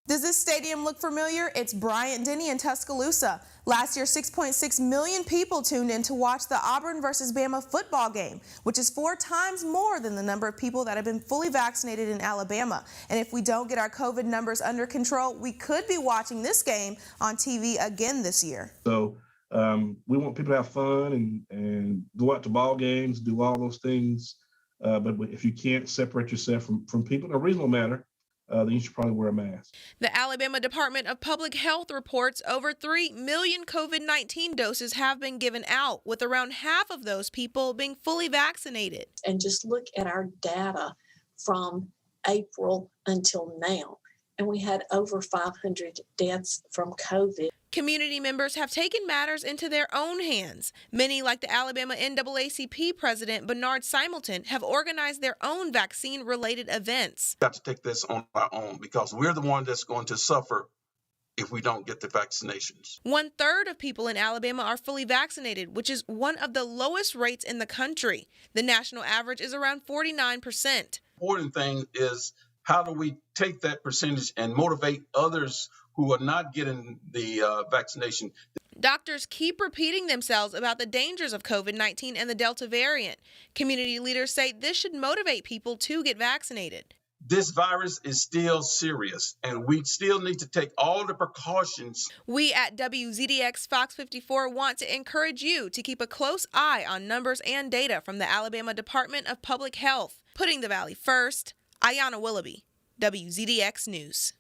Does this stadium look familiar? It's Bryant-Denny in Tuscaloosa. Last year, 6.6 million people tuned in to watch the Auburn versus Bama football game, which is 4 times more than the number of people that have been fully vaccinated in Alabama. And if we don't get our COVID numbers under control, we could be watching this game on TV again this year. So we want people to have fun and go out to ball games, do all those things. But if you can't separate yourself from people in a reasonable manner, then you should probably wear a mask. The Alabama Department of Public Health reports over 3 million COVID-19 doses have been given out, with around half of those people being fully vaccinated. And just look at our data from April until now, and we had over 500 deaths from COVID. Community members have taken matters into their own hands. Many, like the Alabama NAACP president Bernard Simulton, have organized their own vaccine-related events. We have to take this on our own because we're the one that's going to suffer if we don't get the vaccinations. 1/3 of people in Alabama are fully vaccinated, which is one of the lowest rates in the country. The national average is around 49%. The important thing is, how do we take that percentage and motivate others who are not getting the vaccination? Doctors keep repeating themselves about the dangers of COVID-19 and the Delta variant. Community leaders say this should motivate people to get vaccinated. This virus is still serious, and we still need to take all the precautions. We at WZDX Fox 54 want to encourage you to keep a close eye on numbers and data from the Alabama Department of Public Health. Putting the Valley first, Ayanna Willoughby, WZDX News.